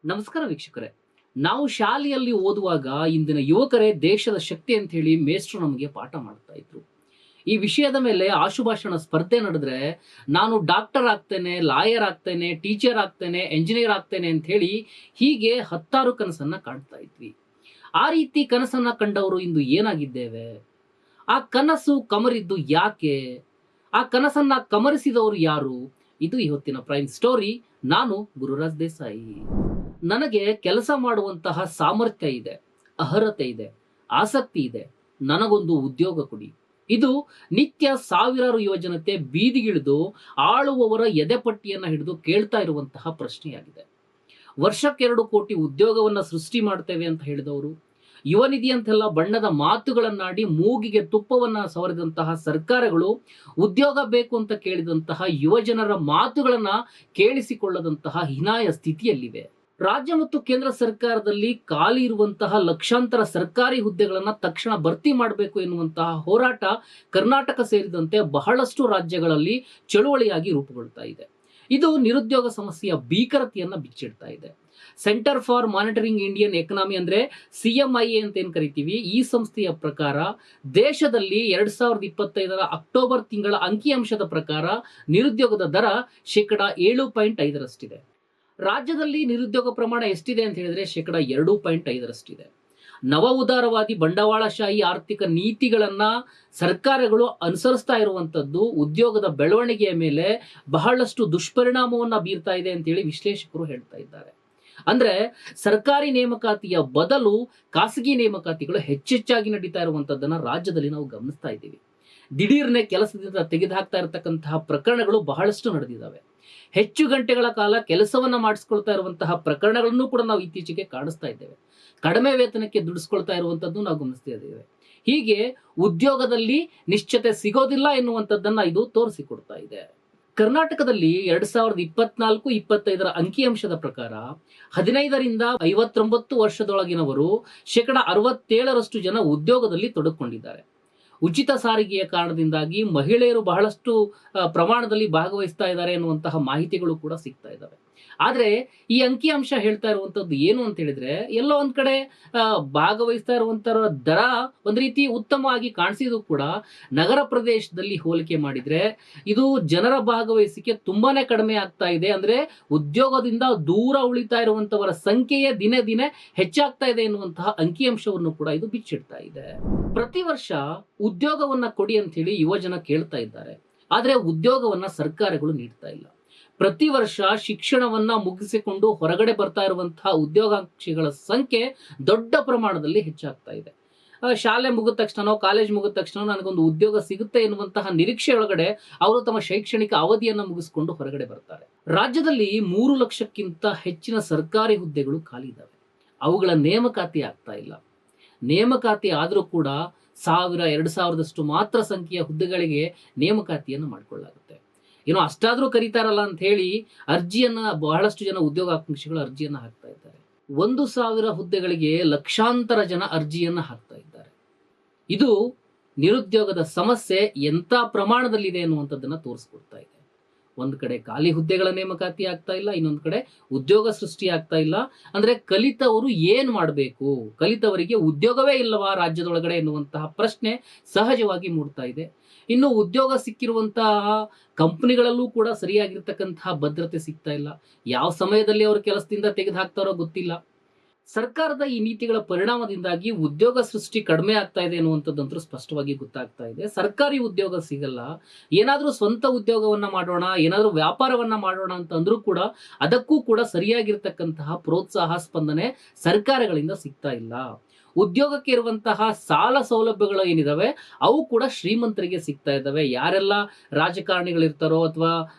ನಮಸ್ಕಾರ ವೀಕ್ಷಕರೇ. ನಾವು ಶಾಲೆಯಲ್ಲಿ ಓದುವಾಗ ಇಂದಿನ ಯುವಕರೇ ದೇಶದ ಶಕ್ತಿ ಅಂತ ಹೇಳಿ ಮೇಷ್ಟ್ರು ನಮಗೆ ಪಾಠ ಮಾಡ್ತಾ ಇದ್ರು. ಈ ವಿಷಯದ ಮೇಲೆ ಆಶುಭಾಷಣ ಸ್ಪರ್ಧೆ ನಡೆದ್ರೆ ನಾನು ಡಾಕ್ಟರ್ ಆಗ್ತೇನೆ, ಲಾಯರ್ ಆಗ್ತೇನೆ, ಟೀಚರ್ ಆಗ್ತೇನೆ, ಎಂಜಿನಿಯರ್ ಆಗ್ತೇನೆ ಅಂತ ಹೇಳಿ ಹೀಗೆ ಹತ್ತಾರು ಕನಸನ್ನ ಕಾಣ್ತಾ ಇದ್ವಿ. ಆ ರೀತಿ ಕನಸನ್ನ ಕಂಡವರು ಇಂದು ಏನಾಗಿದ್ದೇವೆ? ಆ ಕನಸು ಕಮರಿದ್ದು ಯಾಕೆ? ಆ ಕನಸನ್ನ ಕಮರಿಸಿದವರು ಯಾರು? ಇದು ಇವತ್ತಿನ ಪ್ರೈಮ್ ಸ್ಟೋರಿ. ನಾನು ಗುರುರಾಜ್ ದೇಸಾಯಿ. ನನಗೆ ಕೆಲಸ ಮಾಡುವಂತಹ ಸಾಮರ್ಥ್ಯ ಇದೆ, ಅರ್ಹತೆ ಇದೆ, ಆಸಕ್ತಿ ಇದೆ. ನನಗೊಂದು ಉದ್ಯೋಗ ಕೊಡಿ. ಇದು ನಿತ್ಯ ಸಾವಿರಾರು ಯುವಜನತೆ ಬೀದಿಗಿಳಿದು ಆಳುವವರ ಎದೆಪಟ್ಟಿಯನ್ನ ಹಿಡಿದು ಕೇಳ್ತಾ ಇರುವಂತಹ ಪ್ರಶ್ನೆಯಾಗಿದೆ. ವರ್ಷಕ್ಕೆ 2 ಕೋಟಿ ಉದ್ಯೋಗವನ್ನ ಸೃಷ್ಟಿ ಮಾಡ್ತೇವೆ ಅಂತ ಹೇಳಿದವರು, ಯುವ ನಿಧಿ ಅಂತೆಲ್ಲ ಬಣ್ಣದ ಮಾತುಗಳನ್ನಾಡಿ ಮೂಗಿಗೆ ತುಪ್ಪವನ್ನ ಸವರಿದಂತಹ ಸರ್ಕಾರಗಳು ಉದ್ಯೋಗ ಬೇಕು ಅಂತ ಕೇಳಿದಂತಹ ಯುವಜನರ ಮಾತುಗಳನ್ನ ಕೇಳಿಸಿಕೊಳ್ಳದಂತಹ ಹೀನಾಯ ಸ್ಥಿತಿಯಲ್ಲಿವೆ. ರಾಜ್ಯ ಮತ್ತು ಕೇಂದ್ರ ಸರ್ಕಾರದಲ್ಲಿ ಖಾಲಿ ಇರುವಂತಹ ಲಕ್ಷಾಂತರ ಸರ್ಕಾರಿ ಹುದ್ದೆಗಳನ್ನ ತಕ್ಷಣ ಭರ್ತಿ ಮಾಡಬೇಕು ಎನ್ನುವಂತಹ ಹೋರಾಟ ಕರ್ನಾಟಕ ಸೇರಿದಂತೆ ಬಹಳಷ್ಟು ರಾಜ್ಯಗಳಲ್ಲಿ ಚಳುವಳಿಯಾಗಿ ರೂಪುಗೊಳ್ತಾ ಇದೆ. ಇದು ನಿರುದ್ಯೋಗ ಸಮಸ್ಯೆಯ ಭೀಕರತೆಯನ್ನ ಬಿಚ್ಚಿಡ್ತಾ ಇದೆ. Centre for monitoring Indian economy ಅಂದ್ರೆ CMIA ಅಂತ ಏನ್ ಕರಿತೀವಿ, ಈ ಸಂಸ್ಥೆಯ ಪ್ರಕಾರ ದೇಶದಲ್ಲಿ 2025 ಅಕ್ಟೋಬರ್ ತಿಂಗಳ ಅಂಕಿಅಂಶದ ಪ್ರಕಾರ ನಿರುದ್ಯೋಗದ ದರ 7.5ರಷ್ಟಿದೆ. ರಾಜ್ಯದಲ್ಲಿ ನಿರುದ್ಯೋಗ ಪ್ರಮಾಣ ಎಷ್ಟಿದೆ ಅಂತ ಹೇಳಿದ್ರೆ 2.5ರಷ್ಟಿದೆ. ನವ ಉದಾರವಾದಿ ಬಂಡವಾಳಶಾಹಿ ಆರ್ಥಿಕ ನೀತಿಗಳನ್ನ ಸರ್ಕಾರಗಳು ಅನುಸರಿಸ್ತಾ ಇರುವಂತದ್ದು ಉದ್ಯೋಗದ ಬೆಳವಣಿಗೆಯ ಮೇಲೆ ಬಹಳಷ್ಟು ದುಷ್ಪರಿಣಾಮವನ್ನ ಬೀರ್ತಾ ಇದೆ ಅಂತ ಹೇಳಿ ವಿಶ್ಲೇಷಕರು ಹೇಳ್ತಾ ಇದ್ದಾರೆ. ಅಂದ್ರೆ ಸರ್ಕಾರಿ ನೇಮಕಾತಿಯ ಬದಲು ಖಾಸಗಿ ನೇಮಕಾತಿಗಳು ಹೆಚ್ಚೆಚ್ಚಾಗಿ ನಡೀತಾ ಇರುವಂತದ್ದನ್ನ ರಾಜ್ಯದಲ್ಲಿ ನಾವು ಗಮನಿಸ್ತಾ ಇದ್ದೀವಿ. ದಿಢೀರ್ನೆ ಕೆಲಸದಿಂದ ತೆಗೆದುಹಾಕ್ತಾ ಇರತಕ್ಕಂತಹ ಪ್ರಕರಣಗಳು ಬಹಳಷ್ಟು ನಡೆದಿದ್ದಾವೆ. ಹೆಚ್ಚು ಗಂಟೆಗಳ ಕಾಲ ಕೆಲಸವನ್ನ ಮಾಡಿಸ್ಕೊಳ್ತಾ ಇರುವಂತಹ ಪ್ರಕರಣಗಳನ್ನು ಕೂಡ ನಾವು ಇತ್ತೀಚೆಗೆ ಕಾಣಿಸ್ತಾ ಇದ್ದೇವೆ. ಕಡಿಮೆ ವೇತನಕ್ಕೆ ದುಡಿಸ್ಕೊಳ್ತಾ ಇರುವಂತದ್ದು ನಾವು ಗಮನಿಸ್ತಾ ಇದ್ದೇವೆ. ಹೀಗೆ ಉದ್ಯೋಗದಲ್ಲಿ ನಿಶ್ಚಿತೆ ಸಿಗೋದಿಲ್ಲ ಎನ್ನುವಂಥದ್ದನ್ನ ಇದು ತೋರಿಸಿಕೊಡ್ತಾ ಇದೆ. ಕರ್ನಾಟಕದಲ್ಲಿ 2024-25 ಅಂಕಿಅಂಶದ ಪ್ರಕಾರ 15ರಿಂದ 59 ವರ್ಷದೊಳಗಿನವರು 67% ಜನ ಉದ್ಯೋಗದಲ್ಲಿ ತೊಡಗಿಕೊಂಡಿದ್ದಾರೆ. ಉಚಿತ ಸಾರಿಗೆಯ ಕಾರಣದಿಂದಾಗಿ ಮಹಿಳೆಯರು ಬಹಳಷ್ಟು ಪ್ರಮಾಣದಲ್ಲಿ ಭಾಗವಹಿಸ್ತಾ ಇದ್ದಾರೆ ಎನ್ನುವಂತಹ ಮಾಹಿತಿಗಳು ಕೂಡ ಸಿಗ್ತಾ ಇದ್ದಾವೆ. ಆದ್ರೆ ಈ ಅಂಕಿಅಂಶ ಹೇಳ್ತಾ ಇರುವಂತದ್ದು ಏನು ಅಂತ ಹೇಳಿದ್ರೆ, ಎಲ್ಲೋ ಒಂದ್ ಕಡೆ ಭಾಗವಹಿಸ್ತಾ ಇರುವಂತರ ದರ ಒಂದ್ ರೀತಿ ಉತ್ತಮವಾಗಿ ಕಾಣಿಸಿದ್ರು ಕೂಡ ನಗರ ಪ್ರದೇಶದಲ್ಲಿ ಹೋಲಿಕೆ ಮಾಡಿದ್ರೆ ಇದು ಜನರ ಭಾಗವಹಿಸಿಕೆ ತುಂಬಾನೇ ಕಡಿಮೆ ಆಗ್ತಾ ಇದೆ. ಅಂದ್ರೆ ಉದ್ಯೋಗದಿಂದ ದೂರ ಉಳಿತಾ ಇರುವಂತವರ ಸಂಖ್ಯೆಯೇ ದಿನೇ ದಿನೇ ಹೆಚ್ಚಾಗ್ತಾ ಇದೆ ಎನ್ನುವಂತಹ ಅಂಕಿಅಂಶವನ್ನು ಕೂಡ ಇದು ಬಿಚ್ಚಿಡ್ತಾ ಇದೆ. ಪ್ರತಿ ವರ್ಷ ಉದ್ಯೋಗವನ್ನ ಕೊಡಿ ಅಂತ ಹೇಳಿ ಯುವಜನ ಕೇಳ್ತಾ ಇದ್ದಾರೆ. ಆದ್ರೆ ಉದ್ಯೋಗವನ್ನ ಸರ್ಕಾರಗಳು ನೀಡ್ತಾ ಇಲ್ಲ. ಪ್ರತಿ ವರ್ಷ ಶಿಕ್ಷಣವನ್ನ ಮುಗಿಸಿಕೊಂಡು ಹೊರಗಡೆ ಬರ್ತಾ ಇರುವಂತಹ ಉದ್ಯೋಗಾಕಾಂಕ್ಷಿಗಳ ಸಂಖ್ಯೆ ದೊಡ್ಡ ಪ್ರಮಾಣದಲ್ಲಿ ಹೆಚ್ಚಾಗ್ತಾ ಇದೆ. ಶಾಲೆ ಮುಗಿದ ತಕ್ಷಣ, ಕಾಲೇಜ್ ಮುಗಿದ ತಕ್ಷಣ ನನಗೊಂದು ಉದ್ಯೋಗ ಸಿಗುತ್ತೆ ಎನ್ನುವಂತಹ ನಿರೀಕ್ಷೆ ಒಳಗಡೆ ಅವರು ತಮ್ಮ ಶೈಕ್ಷಣಿಕ ಅವಧಿಯನ್ನ ಮುಗಿಸಿಕೊಂಡು ಹೊರಗಡೆ ಬರ್ತಾರೆ. ರಾಜ್ಯದಲ್ಲಿ 3 ಲಕ್ಷಕ್ಕಿಂತ ಹೆಚ್ಚಿನ ಸರ್ಕಾರಿ ಹುದ್ದೆಗಳು ಖಾಲಿ ಇದ್ದಾವೆ. ಅವುಗಳ ನೇಮಕಾತಿ ಆಗ್ತಾ ಇಲ್ಲ. ನೇಮಕಾತಿ ಆದರೂ ಕೂಡ 1000-2000ದಷ್ಟು ಮಾತ್ರ ಸಂಖ್ಯೆಯ ಹುದ್ದೆಗಳಿಗೆ ನೇಮಕಾತಿಯನ್ನು ಮಾಡಿಕೊಳ್ಳಲಾಗುತ್ತೆ. ಏನೋ ಅಷ್ಟಾದ್ರೂ ಕರೀತಾರಲ್ಲ ಅಂತ ಹೇಳಿ ಅರ್ಜಿಯನ್ನ ಬಹಳಷ್ಟು ಜನ ಉದ್ಯೋಗಾಕಾಂಕ್ಷಿಗಳು ಅರ್ಜಿಯನ್ನ ಹಾಕ್ತಾ ಇದ್ದಾರೆ. 1,000 ಹುದ್ದೆಗಳಿಗೆ ಲಕ್ಷಾಂತರ ಜನ ಅರ್ಜಿಯನ್ನ ಹಾಕ್ತಾ ಇದ್ದಾರೆ. ಇದು ನಿರುದ್ಯೋಗದ ಸಮಸ್ಯೆ ಎಂತ ಪ್ರಮಾಣದಲ್ಲಿದೆ ಅನ್ನುವಂಥದ್ದನ್ನ ತೋರಿಸ್ಕೊಡ್ತಾ ಇದೆ. ಒಂದ್ ಕಡೆ ಖಾಲಿ ಹುದ್ದೆಗಳ ನೇಮಕಾತಿ ಆಗ್ತಾ ಇಲ್ಲ, ಇನ್ನೊಂದ್ ಕಡೆ ಉದ್ಯೋಗ ಸೃಷ್ಟಿ ಆಗ್ತಾ ಇಲ್ಲ. ಅಂದ್ರೆ ಕಲಿತವರು ಏನ್ ಮಾಡಬೇಕು, ಕಲಿತವರಿಗೆ ಉದ್ಯೋಗವೇ ಇಲ್ಲವಾ ರಾಜ್ಯದೊಳಗಡೆ ಎನ್ನುವಂತಹ ಪ್ರಶ್ನೆ ಸಹಜವಾಗಿ ಮೂಡ್ತಾ ಇದೆ. ಇನ್ನು ಉದ್ಯೋಗ ಸಿಕ್ಕಿರುವಂತಹ ಕಂಪನಿಗಳಲ್ಲೂ ಕೂಡ ಸರಿಯಾಗಿರ್ತಕ್ಕಂತಹ ಭದ್ರತೆ ಸಿಗ್ತಾ ಇಲ್ಲ. ಯಾವ ಸಮಯದಲ್ಲಿ ಅವರು ಕೆಲಸದಿಂದ ತೆಗೆದು ಹಾಕ್ತಾರೋ ಗೊತ್ತಿಲ್ಲ. ಸರ್ಕಾರದ ಈ ನೀತಿಗಳ ಪರಿಣಾಮದಿಂದಾಗಿ ಉದ್ಯೋಗ ಸೃಷ್ಟಿ ಕಡಿಮೆ ಆಗ್ತಾ ಇದೆ ಅನ್ನುವಂಥದ್ದಂತೂ ಸ್ಪಷ್ಟವಾಗಿ ಗೊತ್ತಾಗ್ತಾ ಇದೆ. ಸರ್ಕಾರಿ ಉದ್ಯೋಗ ಸಿಗಲ್ಲ. ಏನಾದ್ರೂ ಸ್ವಂತ ಉದ್ಯೋಗವನ್ನ ಮಾಡೋಣ, ಏನಾದ್ರೂ ವ್ಯಾಪಾರವನ್ನ ಮಾಡೋಣ ಅಂತ ಅಂದ್ರೂ ಕೂಡ ಅದಕ್ಕೂ ಕೂಡ ಸರಿಯಾಗಿರ್ತಕ್ಕಂತಹ ಪ್ರೋತ್ಸಾಹ, ಸ್ಪಂದನೆ ಸರ್ಕಾರಗಳಿಂದ ಸಿಗ್ತಾ ಇಲ್ಲ. ಉದ್ಯೋಗಕ್ಕೆ ಇರುವಂತಹ ಸಾಲ ಸೌಲಭ್ಯಗಳು ಏನಿದಾವೆ ಅವು ಕೂಡ ಶ್ರೀಮಂತರಿಗೆ ಸಿಗ್ತಾ ಇದ್ದಾವೆ. ಯಾರೆಲ್ಲ ರಾಜಕಾರಣಿಗಳಿರ್ತಾರೋ ಅಥವಾ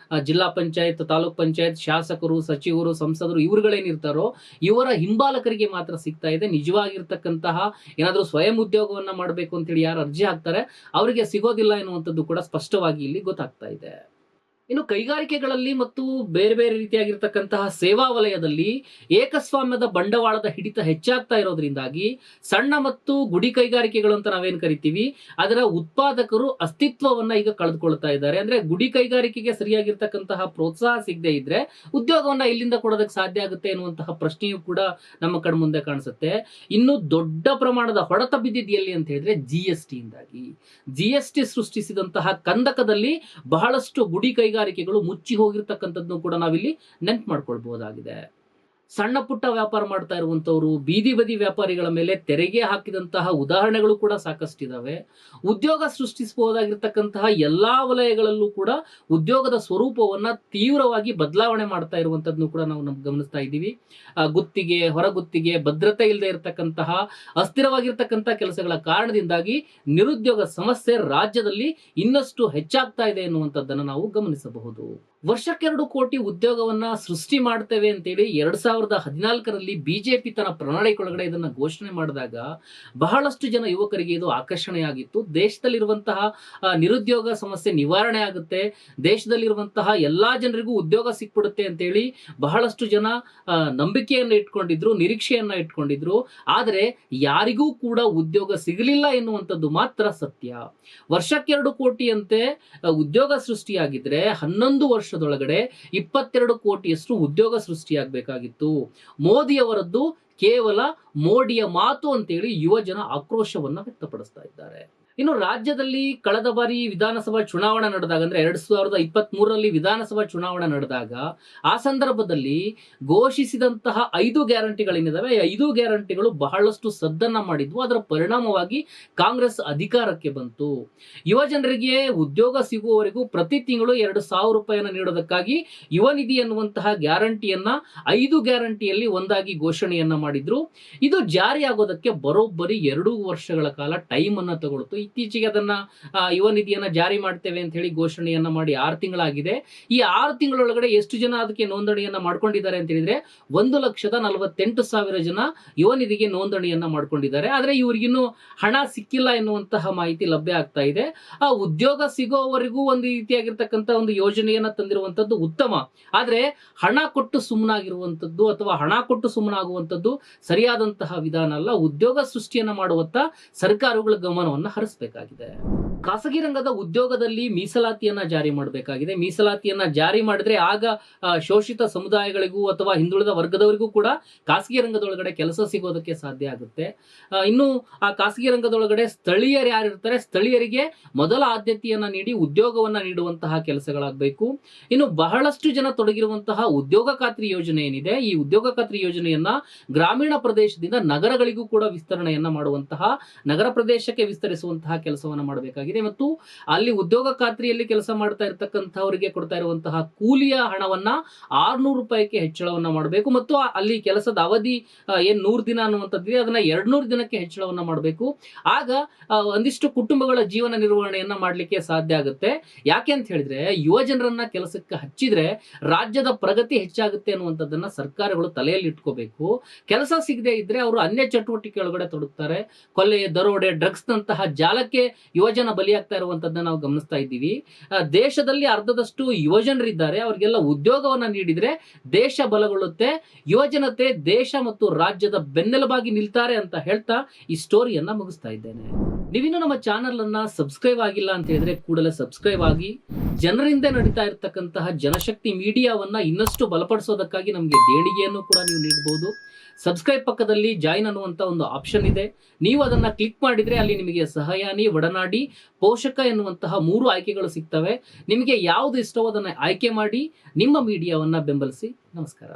ಜಿಲ್ಲಾ ಪಂಚಾಯತ್, ತಾಲೂಕ್ ಪಂಚಾಯತ್, ಶಾಸಕರು, ಸಚಿವರು, ಸಂಸದರು ಇವರುಗಳೇನಿರ್ತಾರೋ ಇವರ ಹಿಂಬಾಲಕರಿಗೆ ಮಾತ್ರ ಸಿಗ್ತಾ ಇದೆ. ನಿಜವಾಗಿರ್ತಕ್ಕಂತಹ ಏನಾದ್ರೂ ಸ್ವಯಂ ಉದ್ಯೋಗವನ್ನ ಮಾಡಬೇಕು ಅಂತೇಳಿ ಯಾರು ಅರ್ಜಿ ಹಾಕ್ತಾರೆ ಅವರಿಗೆ ಸಿಗೋದಿಲ್ಲ ಎನ್ನುವಂಥದ್ದು ಕೂಡ ಸ್ಪಷ್ಟವಾಗಿ ಇಲ್ಲಿ ಗೊತ್ತಾಗ್ತಾ ಇದೆ. ಇನ್ನು ಕೈಗಾರಿಕೆಗಳಲ್ಲಿ ಮತ್ತು ಬೇರೆ ಬೇರೆ ರೀತಿಯಾಗಿರ್ತಕ್ಕಂತಹ ಸೇವಾ ವಲಯದಲ್ಲಿ ಏಕಸ್ವಾಮ್ಯದ ಬಂಡವಾಳದ ಹಿಡಿತ ಹೆಚ್ಚಾಗ್ತಾ ಇರೋದ್ರಿಂದಾಗಿ ಸಣ್ಣ ಮತ್ತು ಗುಡಿ ಕೈಗಾರಿಕೆಗಳು ಅಂತ ನಾವೇನ್ ಕರಿತೀವಿ, ಅದರ ಉತ್ಪಾದಕರು ಅಸ್ತಿತ್ವವನ್ನ ಈಗ ಕಳೆದುಕೊಳ್ತಾ ಇದ್ದಾರೆ. ಅಂದ್ರೆ ಗುಡಿ ಕೈಗಾರಿಕೆಗೆ ಸರಿಯಾಗಿರ್ತಕ್ಕಂತಹ ಪ್ರೋತ್ಸಾಹ ಸಿಗದೆ ಇದ್ರೆ ಉದ್ಯೋಗವನ್ನ ಇಲ್ಲಿಂದ ಕೊಡೋದಕ್ಕೆ ಸಾಧ್ಯ ಆಗುತ್ತೆ ಎನ್ನುವಂತಹ ಪ್ರಶ್ನೆಯೂ ಕೂಡ ನಮ್ಮ ಕಣ್ಮುಂದೆ ಕಾಣಿಸುತ್ತೆ. ಇನ್ನು ದೊಡ್ಡ ಪ್ರಮಾಣದ ಹೊಡೆತ ಬಿದ್ದಿದ್ದು ಎಲ್ಲಿ ಅಂತ ಹೇಳಿದ್ರೆ GST ಇಂದಾಗಿ. GST ಸೃಷ್ಟಿಸಿದಂತಹ ಕಂದಕದಲ್ಲಿ ಬಹಳಷ್ಟು ಗುಡಿ ಕೈಗಾರಿಕೆಗಳು ಮುಚ್ಚಿ ಹೋಗಿರ್ತಕ್ಕಂಥದ್ದನ್ನು ಕೂಡ ನಾವಿಲ್ಲಿ ನೆನ್ಪು ಮಾಡ್ಕೊಳ್ಬಹುದಾಗಿದೆ. ಸಣ್ಣ ಪುಟ್ಟ ವ್ಯಾಪಾರ ಮಾಡ್ತಾ ಇರುವಂತವರು, ಬೀದಿ ಬದಿ ವ್ಯಾಪಾರಿಗಳ ಮೇಲೆ ತೆರಿಗೆ ಹಾಕಿದಂತಹ ಉದಾಹರಣೆಗಳು ಕೂಡ ಸಾಕಷ್ಟಿದಾವೆ. ಉದ್ಯೋಗ ಸೃಷ್ಟಿಸಬಹುದಾಗಿರ್ತಕ್ಕಂತಹ ಎಲ್ಲಾ ವಲಯಗಳಲ್ಲೂ ಕೂಡ ಉದ್ಯೋಗದ ಸ್ವರೂಪವನ್ನ ತೀವ್ರವಾಗಿ ಬದಲಾವಣೆ ಮಾಡ್ತಾ ಇರುವಂತದ್ದನ್ನು ಕೂಡ ನಾವು ಗಮನಿಸ್ತಾ ಇದ್ದೀವಿ. ಗುತ್ತಿಗೆ, ಹೊರಗುತ್ತಿಗೆ, ಭದ್ರತೆ ಇಲ್ಲದೆ ಇರತಕ್ಕಂತಹ ಅಸ್ಥಿರವಾಗಿರ್ತಕ್ಕಂತಹ ಕೆಲಸಗಳ ಕಾರಣದಿಂದಾಗಿ ನಿರುದ್ಯೋಗ ಸಮಸ್ಯೆ ರಾಜ್ಯದಲ್ಲಿ ಇನ್ನಷ್ಟು ಹೆಚ್ಚಾಗ್ತಾ ಇದೆ ಎನ್ನುವಂಥದ್ದನ್ನು ನಾವು ಗಮನಿಸಬಹುದು. ವರ್ಷಕ್ಕೆ 2 ಕೋಟಿ ಉದ್ಯೋಗವನ್ನ ಸೃಷ್ಟಿ ಮಾಡ್ತೇವೆ ಅಂತೇಳಿ 2014ರಲ್ಲಿ ಬಿಜೆಪಿ ತನ್ನ ಪ್ರಣಾಳಿಕೆಯೊಳಗಡೆ ಇದನ್ನ ಘೋಷಣೆ ಮಾಡಿದಾಗ ಬಹಳಷ್ಟು ಜನ ಯುವಕರಿಗೆ ಇದು ಆಕರ್ಷಣೆಯಾಗಿತ್ತು. ದೇಶದಲ್ಲಿರುವಂತಹ ನಿರುದ್ಯೋಗ ಸಮಸ್ಯೆ ನಿವಾರಣೆ ಆಗುತ್ತೆ, ದೇಶದಲ್ಲಿರುವಂತಹ ಎಲ್ಲಾ ಜನರಿಗೂ ಉದ್ಯೋಗ ಸಿಕ್ಬಿಡುತ್ತೆ ಅಂತೇಳಿ ಬಹಳಷ್ಟು ಜನ ನಂಬಿಕೆಯನ್ನ ಇಟ್ಕೊಂಡಿದ್ರು, ನಿರೀಕ್ಷೆಯನ್ನ ಇಟ್ಕೊಂಡಿದ್ರು. ಆದರೆ ಯಾರಿಗೂ ಕೂಡ ಉದ್ಯೋಗ ಸಿಗಲಿಲ್ಲ ಎನ್ನುವಂಥದ್ದು ಮಾತ್ರ ಸತ್ಯ. ವರ್ಷಕ್ಕೆ 2 ಕೋಟಿಯಂತೆ ಉದ್ಯೋಗ ಸೃಷ್ಟಿಯಾಗಿದ್ರೆ 11 ವರ್ಷದೊಳಗಡೆ 22 ಕೋಟಿಯಷ್ಟು ಉದ್ಯೋಗ ಸೃಷ್ಟಿಯಾಗಬೇಕಾಗಿತ್ತು. ಮೋದಿಯವರದ್ದು ಕೇವಲ ಮೋಡಿಯ ಮಾತು ಅಂತೇಳಿ ಯುವ ಜನ ಆಕ್ರೋಶವನ್ನ ವ್ಯಕ್ತಪಡಿಸ್ತಾ ಇದ್ದಾರೆ. ಇನ್ನು ರಾಜ್ಯದಲ್ಲಿ ಕಳೆದ ಬಾರಿ ವಿಧಾನಸಭಾ ಚುನಾವಣೆ ನಡೆದಾಗ, ಅಂದ್ರೆ 2023ರಲ್ಲಿ ವಿಧಾನಸಭಾ ಚುನಾವಣೆ ನಡೆದಾಗ ಆ ಸಂದರ್ಭದಲ್ಲಿ ಘೋಷಿಸಿದಂತಹ 5 ಗ್ಯಾರಂಟಿಗಳೇನಿದಾವೆ, 5 ಗ್ಯಾರಂಟಿಗಳು ಬಹಳಷ್ಟು ಸದ್ದನ್ನ ಮಾಡಿದ್ವು. ಅದರ ಪರಿಣಾಮವಾಗಿ ಕಾಂಗ್ರೆಸ್ ಅಧಿಕಾರಕ್ಕೆ ಬಂತು. ಯುವ ಜನರಿಗೆ ಉದ್ಯೋಗ ಸಿಗುವವರೆಗೂ ಪ್ರತಿ ತಿಂಗಳು 2,000 ರೂಪಾಯಿಯನ್ನು ನೀಡೋದಕ್ಕಾಗಿ ಯುವ ನಿಧಿ ಎನ್ನುವಂತಹ ಗ್ಯಾರಂಟಿಯನ್ನ 5 ಗ್ಯಾರಂಟಿಯಲ್ಲಿ ಒಂದಾಗಿ ಘೋಷಣೆಯನ್ನ ಮಾಡಿದ್ರು. ಇದು ಜಾರಿಯಾಗೋದಕ್ಕೆ ಬರೋಬ್ಬರಿ 2 ವರ್ಷಗಳ ಕಾಲ ಟೈಮ್ ಅನ್ನ ತಗೊಳ್ತು. ಇತ್ತೀಚೆಗೆ ಅದನ್ನ ಯುವ ನಿಧಿಯನ್ನ ಜಾರಿ ಮಾಡ್ತೇವೆ ಅಂತ ಹೇಳಿ ಘೋಷಣೆಯನ್ನ ಮಾಡಿ 6 ತಿಂಗಳಾಗಿದೆ. ಈ 6 ತಿಂಗಳೊಳಗಡೆ ಎಷ್ಟು ಜನ ಅದಕ್ಕೆ ನೋಂದಣಿಯನ್ನ ಮಾಡ್ಕೊಂಡಿದ್ದಾರೆ ಅಂತ ಹೇಳಿದ್ರೆ 1,48,000 ಜನ ಯುವ ನಿಧಿಗೆ ನೋಂದಣಿಯನ್ನ ಮಾಡ್ಕೊಂಡಿದ್ದಾರೆ. ಆದ್ರೆ ಇವರಿಗಿನ್ನೂ ಹಣ ಸಿಕ್ಕಿಲ್ಲ ಎನ್ನುವಂತಹ ಮಾಹಿತಿ ಲಭ್ಯ ಆಗ್ತಾ ಇದೆ. ಆ ಉದ್ಯೋಗ ಸಿಗೋವರೆಗೂ ಒಂದು ರೀತಿಯಾಗಿರ್ತಕ್ಕಂಥ ಒಂದು ಯೋಜನೆಯನ್ನ ತಂದಿರುವಂತದ್ದು ಉತ್ತಮ. ಆದ್ರೆ ಹಣ ಕೊಟ್ಟು ಸುಮ್ಮನಾಗಿರುವಂತದ್ದು ಅಥವಾ ಹಣ ಕೊಟ್ಟು ಸುಮ್ಮನಾಗುವಂತದ್ದು ಸರಿಯಾದಂತಹ ವಿಧಾನ ಅಲ್ಲ. ಉದ್ಯೋಗ ಸೃಷ್ಟಿಯನ್ನ ಮಾಡುವತ್ತ ಸರ್ಕಾರಗಳ ಗಮನವನ್ನ ಹರಿಸಬೇಕಾಗಿದೆ. ಖಾಸಗಿ ರಂಗದ ಉದ್ಯೋಗದಲ್ಲಿ ಮೀಸಲಾತಿಯನ್ನ ಜಾರಿ ಮಾಡಬೇಕಾಗಿದೆ. ಮೀಸಲಾತಿಯನ್ನ ಜಾರಿ ಮಾಡಿದ್ರೆ ಆಗ ಶೋಷಿತ ಸಮುದಾಯಗಳಿಗೂ ಅಥವಾ ಹಿಂದುಳಿದ ವರ್ಗದವರಿಗೂ ಕೂಡ ಖಾಸಗಿ ರಂಗದೊಳಗಡೆ ಕೆಲಸ ಸಿಗೋದಕ್ಕೆ ಸಾಧ್ಯ ಆಗುತ್ತೆ. ಇನ್ನು ಆ ಖಾಸಗಿ ರಂಗದೊಳಗಡೆ ಸ್ಥಳೀಯರು ಯಾರಿರ್ತಾರೆ, ಸ್ಥಳೀಯರಿಗೆ ಮೊದಲ ಆದ್ಯತೆಯನ್ನ ನೀಡಿ ಉದ್ಯೋಗವನ್ನ ನೀಡುವಂತಹ ಕೆಲಸಗಳಾಗಬೇಕು. ಇನ್ನು ಬಹಳಷ್ಟು ಜನ ತೊಡಗಿರುವಂತಹ ಉದ್ಯೋಗ ಖಾತ್ರಿ ಯೋಜನೆ ಏನಿದೆ, ಈ ಉದ್ಯೋಗ ಖಾತ್ರಿ ಯೋಜನೆಯನ್ನ ಗ್ರಾಮೀಣ ಪ್ರದೇಶದಿಂದ ನಗರಗಳಿಗೂ ಕೂಡ ವಿಸ್ತರಣೆಯನ್ನ ಮಾಡುವಂತಹ, ನಗರ ಪ್ರದೇಶಕ್ಕೆ ವಿಸ್ತರಿಸುವಂತಹ ಕೆಲಸವನ್ನ ಮಾಡಬೇಕಾಗಿದೆ. ಮತ್ತು ಅಲ್ಲಿ ಉದ್ಯೋಗ ಖಾತ್ರಿಯಲ್ಲಿ ಕೆಲಸ ಮಾಡ್ತಾ ಇರತಕ್ಕಂಥವರಿಗೆ ಕೊಡ್ತಾ ಇರುವಂತಹ ಕೂಲಿಯ ಹಣವನ್ನ 600 ರೂಪಾಯಿಗೆ ಹೆಚ್ಚಳವನ್ನ ಮಾಡಬೇಕು. ಮತ್ತು ಅಲ್ಲಿ ಕೆಲಸದ ಅವಧಿ ಏನ್ 100 ದಿನ ಅನ್ನುವಂಥದ್ದಿದೆ, ಅದನ್ನ 200 ದಿನಕ್ಕೆ ಹೆಚ್ಚಳವನ್ನ ಮಾಡಬೇಕು. ಆಗ ಒಂದಿಷ್ಟು ಕುಟುಂಬಗಳ ಜೀವನ ನಿರ್ವಹಣೆಯನ್ನ ಮಾಡ್ಲಿಕ್ಕೆ ಸಾಧ್ಯ ಆಗುತ್ತೆ. ಯಾಕೆ ಅಂತ ಹೇಳಿದ್ರೆ ಯುವ ಜನರನ್ನ ಕೆಲಸಕ್ಕೆ ಹಚ್ಚಿದ್ರೆ ರಾಜ್ಯದ ಪ್ರಗತಿ ಹೆಚ್ಚಾಗುತ್ತೆ ಅನ್ನುವಂಥದ್ದನ್ನ ಸರ್ಕಾರಗಳು ತಲೆಯಲ್ಲಿ ಇಟ್ಕೋಬೇಕು. ಕೆಲಸ ಸಿಗದೆ ಇದ್ರೆ ಅವರು ಅನ್ಯ ಚಟುವಟಿಕೆ ಒಳಗಡೆ ತೊಡಗ್ತಾರೆ. ಕೊಲೆ, ದರೋಡೆ, ಡ್ರಗ್ಸ್ ನಂತಹ ಜಾಲಕ್ಕೆ ಯುವಜನ ಬಲಿಯಾಗ್ತಾ ಇರುವಂತದ್ದನ್ನ ನಾವು ಗಮನಿಸ್ತಾ ಇದ್ದೀವಿ. ದೇಶದಲ್ಲಿ ಅರ್ಧದಷ್ಟು ಯುವಜನರಿದ್ದಾರೆ, ಅವರಿಗೆಲ್ಲ ಉದ್ಯೋಗವನ್ನ ನೀಡಿದ್ರೆ ದೇಶ ಬಲಗೊಳ್ಳುತ್ತೆ. ಯುವಜನತೆ ದೇಶ ಮತ್ತು ರಾಜ್ಯದ ಬೆನ್ನೆಲುಬಾಗಿ ನಿಲ್ತಾರೆ ಅಂತ ಹೇಳ್ತಾ ಈ ಸ್ಟೋರಿಯನ್ನ ಮುಗಿಸ್ತಾ ಇದ್ದೇನೆ. ನೀವಿನ್ನು ನಮ್ಮ ಚಾನಲ್ ಅನ್ನ ಸಬ್ಸ್ಕ್ರೈಬ್ ಆಗಿಲ್ಲ ಅಂತ ಹೇಳಿದ್ರೆ ಕೂಡಲೇ ಸಬ್ಸ್ಕ್ರೈಬ್ ಆಗಿ. ಜನರಿಂದ ನಡೀತಾ ಇರತಕ್ಕಂತಹ ಜನಶಕ್ತಿ ಮೀಡಿಯಾವನ್ನ ಇನ್ನಷ್ಟು ಬಲಪಡಿಸೋದಕ್ಕಾಗಿ ನಮಗೆ ದೇಣಿಗೆಯನ್ನು ಕೂಡ ನೀವು ನೀಡಬಹುದು. ಸಬ್ಸ್ಕ್ರೈಬ್ ಪಕ್ಕದಲ್ಲಿ ಜಾಯಿನ್ ಅನ್ನುವಂತ ಒಂದು ಆಪ್ಷನ್ ಇದೆ. ನೀವು ಅದನ್ನ ಕ್ಲಿಕ್ ಮಾಡಿದ್ರೆ ಅಲ್ಲಿ ನಿಮಗೆ ಸಹಾಯನಿ, ಒಡನಾಡಿ, ಪೋಷಕ ಎನ್ನುವಂತಹ 3 ಆಯ್ಕೆಗಳು ಸಿಗ್ತವೆ. ನಿಮಗೆ ಯಾವುದು ಇಷ್ಟವೋ ಅದನ್ನ ಆಯ್ಕೆ ಮಾಡಿ ನಿಮ್ಮ ಮೀಡಿಯಾವನ್ನ ಬೆಂಬಲಿಸಿ. ನಮಸ್ಕಾರ.